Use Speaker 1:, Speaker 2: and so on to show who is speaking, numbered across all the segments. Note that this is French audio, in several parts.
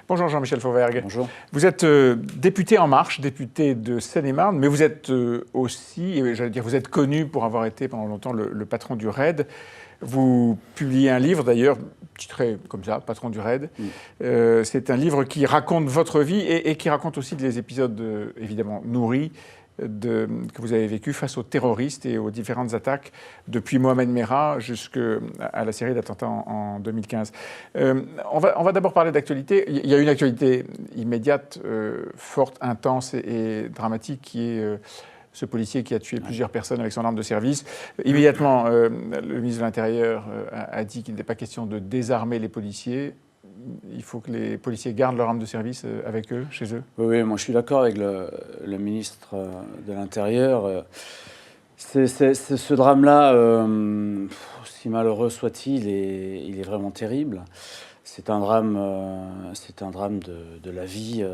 Speaker 1: Bonjour Jean-Michel Fauvergue.
Speaker 2: Bonjour.
Speaker 1: Vous êtes député En Marche, député de Seine-et-Marne, mais vous êtes aussi, j'allais dire, vous êtes connu pour avoir été pendant longtemps le patron du RAID. Vous publiez un livre d'ailleurs, titré comme ça, Patron du RAID. C'est un livre qui raconte votre vie et qui raconte aussi des épisodes évidemment nourris que vous avez vécu face aux terroristes et aux différentes attaques depuis Mohamed Merah jusqu'à la série d'attentats en 2015. On va d'abord parler d'actualité. Il y a une actualité immédiate, forte, intense et dramatique qui est ce policier qui a tué plusieurs personnes avec son arme de service. Immédiatement, le ministre de l'Intérieur a dit qu'il n'était pas question de désarmer les policiers. Il faut que les policiers gardent leur arme de service avec eux, chez eux.
Speaker 2: Oui, moi je suis d'accord avec le ministre de l'Intérieur. Ce drame-là, si malheureux soit-il, il est vraiment terrible. C'est un drame de la vie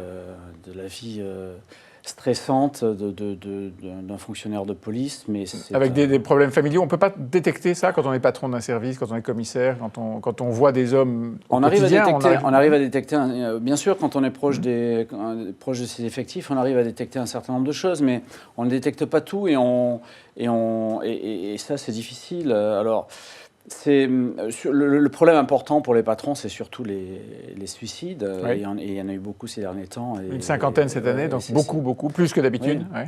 Speaker 2: stressante d'un fonctionnaire de police. Mais
Speaker 1: avec des problèmes familiaux, on ne peut pas détecter ça quand on est patron d'un service, quand on est commissaire, quand on voit des hommes
Speaker 2: on arrive à détecter, bien sûr, quand on est proche de ses effectifs, on arrive à détecter un certain nombre de choses, mais on ne détecte pas tout et ça, c'est difficile. Alors, le problème important pour les patrons, c'est surtout les suicides.
Speaker 1: Oui.
Speaker 2: Il y en a eu beaucoup ces derniers temps.
Speaker 1: Une cinquantaine cette année, donc beaucoup, plus que d'habitude.
Speaker 2: Oui.
Speaker 1: Ouais.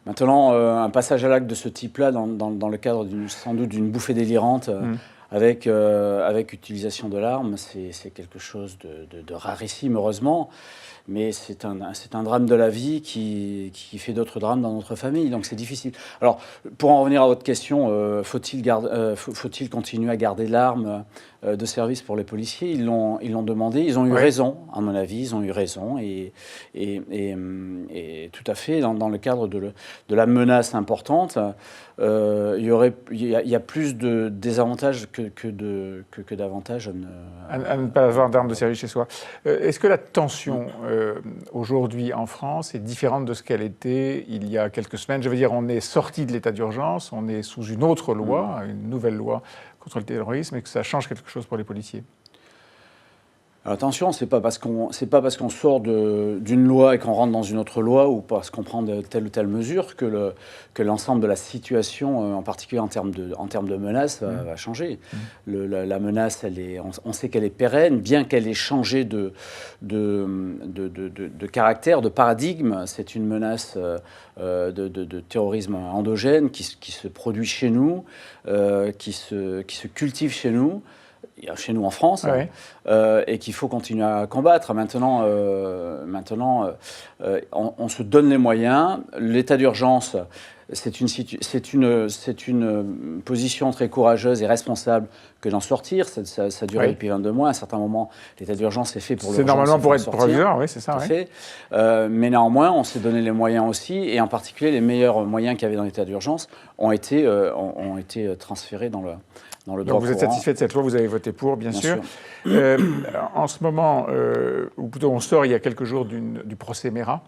Speaker 2: Maintenant, un passage à l'acte de ce type-là, dans le cadre sans doute d'une bouffée délirante, avec utilisation de l'arme, c'est quelque chose de rarissime, heureusement. Mais c'est un drame de la vie qui fait d'autres drames dans notre famille, donc c'est difficile. Alors, pour en revenir à votre question, faut-il continuer à garder l'arme de service pour les policiers? Ils l'ont demandé, ils ont eu raison, à mon avis, ils ont eu raison, et tout à fait, dans le cadre de la menace importante, il y a plus de désavantages que d'avantages
Speaker 1: à ne pas avoir d'armes de service chez soi. Est-ce que la tension aujourd'hui en France est différente de ce qu'elle était il y a quelques semaines? Je veux dire, on est sorti de l'état d'urgence, on est sous une autre loi, une nouvelle loi contre le terrorisme, et que ça change quelque chose pour les policiers.
Speaker 2: Alors attention, c'est pas parce qu'on sort d'une loi et qu'on rentre dans une autre loi ou parce qu'on prend de telle ou telle mesure que l'ensemble de la situation, en particulier en termes de menaces, va changer. La menace, on sait qu'elle est pérenne, bien qu'elle ait changé de caractère, de paradigme. C'est une menace de terrorisme endogène qui se produit chez nous, qui se cultive chez nous en France, et qu'il faut continuer à combattre. Maintenant, on se donne les moyens. L'état d'urgence, c'est une position très courageuse et responsable que d'en sortir. Ça a duré depuis 22 mois. À un certain moment, l'état d'urgence est fait pour l'urgence.
Speaker 1: C'est normalement pour être provisoire, oui, c'est ça.
Speaker 2: Fait. Mais néanmoins, on s'est donné les moyens aussi, et en particulier, les meilleurs moyens qu'il y avait dans l'état d'urgence ont été transférés dans le droit courant.
Speaker 1: Donc vous êtes satisfait de cette loi, vous avez voté pour, bien sûr. En ce moment, ou plutôt on sort il y a quelques jours du procès Merah,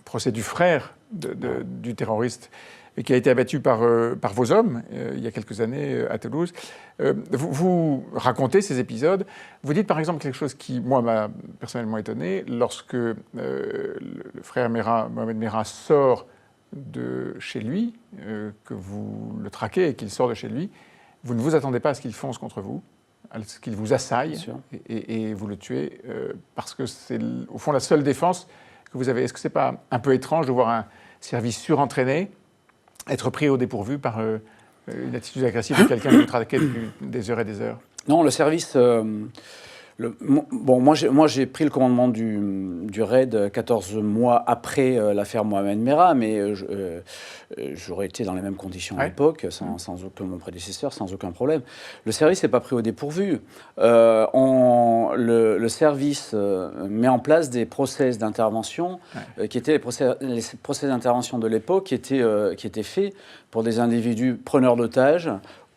Speaker 1: procès du frère du terroriste, qui a été abattu par vos hommes il y a quelques années à Toulouse. Vous racontez ces épisodes. Vous dites par exemple quelque chose qui, moi, m'a personnellement étonné. Lorsque le frère Merah, Mohamed Merah, sort de chez lui, que vous le traquez et qu'il sort de chez lui, vous ne vous attendez pas à ce qu'il fonce contre vous, à ce qu'il vous assaille et vous le tuez, parce que c'est au fond la seule défense que vous avez. Est-ce que ce n'est pas un peu étrange de voir un service surentraîné être pris au dépourvu par une attitude agressive de quelqu'un qui vous traquait depuis des heures et des heures?
Speaker 2: Non, le service... moi, j'ai pris le commandement du RAID 14 mois après l'affaire Mohamed Merah, mais j'aurais été dans les mêmes conditions à l'époque, sans aucun mon prédécesseur, sans aucun problème. Le service n'est pas pris au dépourvu. Le service met en place des process d'intervention qui étaient les process d'intervention de l'époque, qui étaient faits pour des individus preneurs d'otages,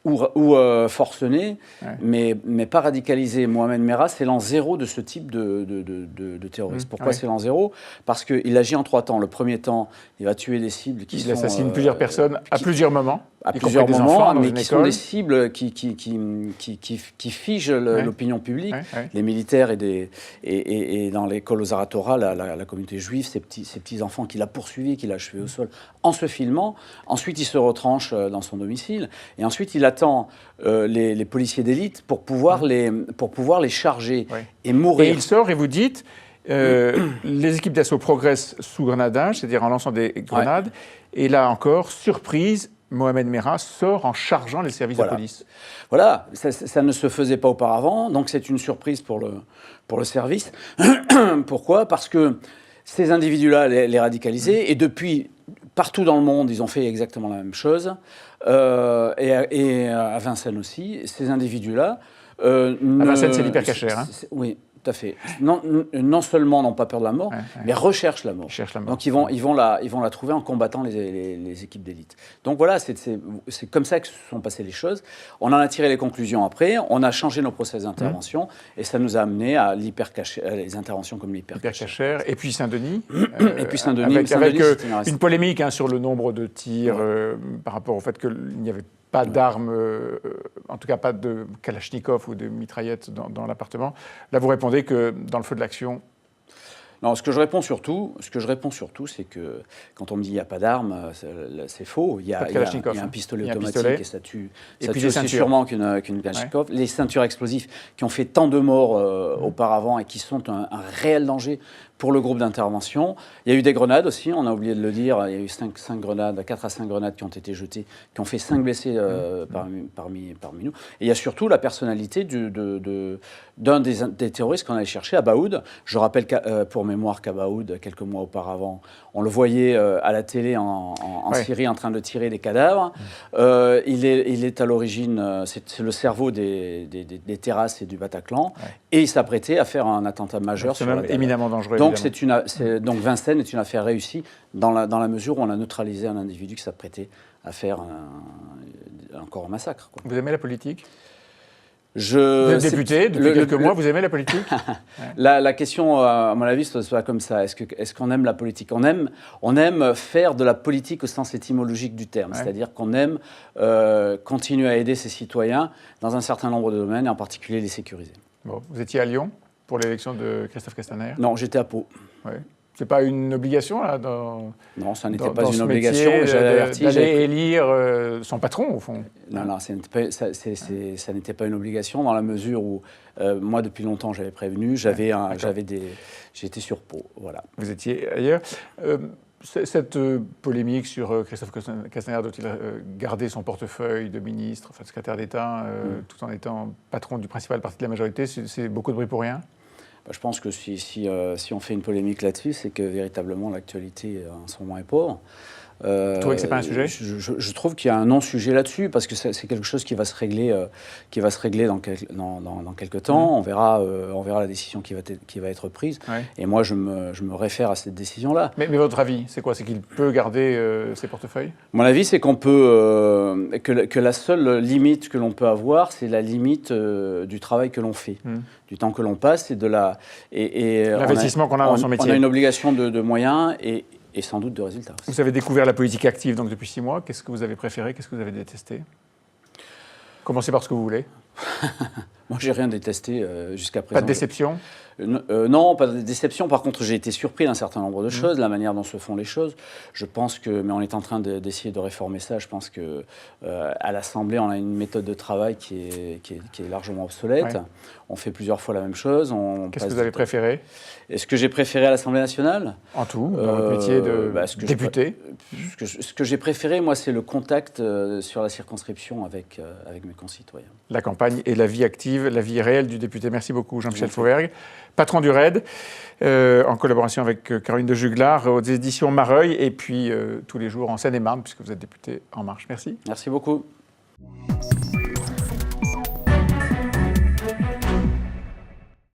Speaker 2: ou forcenés, mais pas radicalisés. Mohamed Merah, c'est l'an zéro de ce type de terroriste. Pourquoi c'est l'an zéro? Parce qu'il agit en 3 temps. Le premier temps, il va tuer des cibles qui sont...
Speaker 1: Il assassine plusieurs personnes à plusieurs moments.
Speaker 2: à plusieurs moments, mais qui sont des cibles qui figent l'opinion publique. Les militaires et dans l'école aux Aratora, la communauté juive, ces petits enfants qu'il a poursuivis, qu'il a achevés au sol en se filmant. Ensuite, il se retranche dans son domicile et ensuite il attend les policiers d'élite pour pouvoir les charger et mourir.
Speaker 1: Et il sort et vous dites... les équipes d'assaut progressent sous grenadage, c'est-à-dire en lançant des grenades. Et là encore, surprise, Mohamed Merah sort en chargeant les services de police.
Speaker 2: Voilà, ça ne se faisait pas auparavant, donc c'est une surprise pour le service. Pourquoi ? Parce que ces individus-là, les radicalisés, et depuis, partout dans le monde, ils ont fait exactement la même chose, et à Vincennes aussi, ces individus-là...
Speaker 1: à Vincennes, c'est l'hypercachère.
Speaker 2: Oui. Tout à fait. Non seulement n'ont pas peur de la mort, mais recherchent la mort. Donc ils vont la trouver en combattant les équipes d'élite. Donc voilà, c'est comme ça que se sont passées les choses. On en a tiré les conclusions après, on a changé nos process d'intervention et ça nous a amené à les interventions comme l'hypercachère.
Speaker 1: Et puis Saint-Denis.
Speaker 2: Et puis Saint-Denis.
Speaker 1: Avec une polémique sur le nombre de tirs par rapport au fait qu'il n'y avait pas d'armes, en tout cas pas de Kalachnikov ou de mitraillettes dans l'appartement. Là, vous répondez que dans le feu de l'action...
Speaker 2: Non, ce que je réponds surtout, c'est que quand on me dit qu'il n'y a pas d'armes, c'est faux. Il y a un pistolet automatique et ça tue aussi sûrement qu'une Kalachnikov. Les ceintures explosives qui ont fait tant de morts auparavant et qui sont un réel danger pour le groupe d'intervention. Il y a eu des grenades aussi, on a oublié de le dire. Il y a eu 4 à 5 grenades qui ont été jetées, qui ont fait 5 blessés parmi nous. Et il y a surtout la personnalité d'un des terroristes qu'on allait chercher, Abaoud. Je rappelle pour mémoire qu'Abaoud, quelques mois auparavant, on le voyait à la télé en Syrie en train de tirer des cadavres. Il est à l'origine, c'est le cerveau des terrasses et du Bataclan. Et il s'apprêtait à faire un attentat majeur sur la terre.
Speaker 1: C'est éminemment dangereux.
Speaker 2: Donc Vincennes est une affaire réussie dans la mesure où on a neutralisé un individu qui s'apprêtait à faire encore un massacre.
Speaker 1: Vous aimez la politique ?
Speaker 2: Vous êtes
Speaker 1: député depuis quelques mois, vous aimez la politique ?
Speaker 2: La question, à mon avis, ce soit comme ça. Est-ce qu'on aime la politique ? On aime faire de la politique au sens étymologique du terme, c'est-à-dire qu'on aime continuer à aider ses citoyens dans un certain nombre de domaines, et en particulier les sécuriser.
Speaker 1: Bon, vous étiez à Lyon pour l'élection de Christophe Castaner ?
Speaker 2: Non, j'étais à Pau.
Speaker 1: Ouais. C'est pas une obligation là
Speaker 2: Non, ça n'était pas une obligation. J'avais averti
Speaker 1: d'aller élire son patron au fond.
Speaker 2: Non, ça n'était pas une obligation dans la mesure où moi depuis longtemps j'avais prévenu, j'étais sur Pau, voilà.
Speaker 1: Vous étiez ailleurs. Cette polémique sur Christophe Castaner, doit-il garder son portefeuille de ministre, enfin de secrétaire d'État, tout en étant patron du principal parti de la majorité, c'est beaucoup de bruit pour rien ?
Speaker 2: Je pense que si on fait une polémique là-dessus, c'est que véritablement l'actualité en ce moment est pauvre.
Speaker 1: Vous trouvez que c'est pas un sujet ?
Speaker 2: Je trouve qu'il y a un non-sujet là-dessus parce que c'est quelque chose qui va se régler dans quelques temps. On verra la décision qui va être prise. Et moi, je me réfère à cette décision-là.
Speaker 1: Mais votre avis, c'est quoi ? C'est qu'il peut garder ses portefeuilles ?
Speaker 2: Mon avis, c'est qu'on peut que la seule limite que l'on peut avoir, c'est la limite du travail que l'on fait, du temps que l'on passe et de
Speaker 1: l'investissement qu'on a dans son métier.
Speaker 2: On a une obligation de moyens et sans doute de résultats aussi.
Speaker 1: Vous avez découvert la politique active donc depuis 6 mois. Qu'est-ce que vous avez préféré ? Qu'est-ce que vous avez détesté ? Commencez par ce que vous voulez.
Speaker 2: Moi, j'ai rien détesté jusqu'à présent.
Speaker 1: Pas de déception ?
Speaker 2: Non, pas de déception. Par contre, j'ai été surpris d'un certain nombre de choses, la manière dont se font les choses. Je pense mais on est en train d'essayer de réformer ça. Je pense que à l'Assemblée, on a une méthode de travail qui est largement obsolète. On fait plusieurs fois la même chose.
Speaker 1: Qu'est-ce que vous avez préféré ?
Speaker 2: Est-ce que j'ai préféré à l'Assemblée nationale ?
Speaker 1: En tout, dans votre métier de député.
Speaker 2: Ce que j'ai préféré, moi, c'est le contact sur la circonscription avec mes concitoyens.
Speaker 1: La campagne et la vie active, la vie réelle du député. Merci beaucoup, Jean-Michel Fauvergue, patron du RAID, en collaboration avec Caroline de Juglar, aux éditions Mareuil, et puis tous les jours en Seine-et-Marne, puisque vous êtes député En Marche. Merci.
Speaker 2: Merci beaucoup.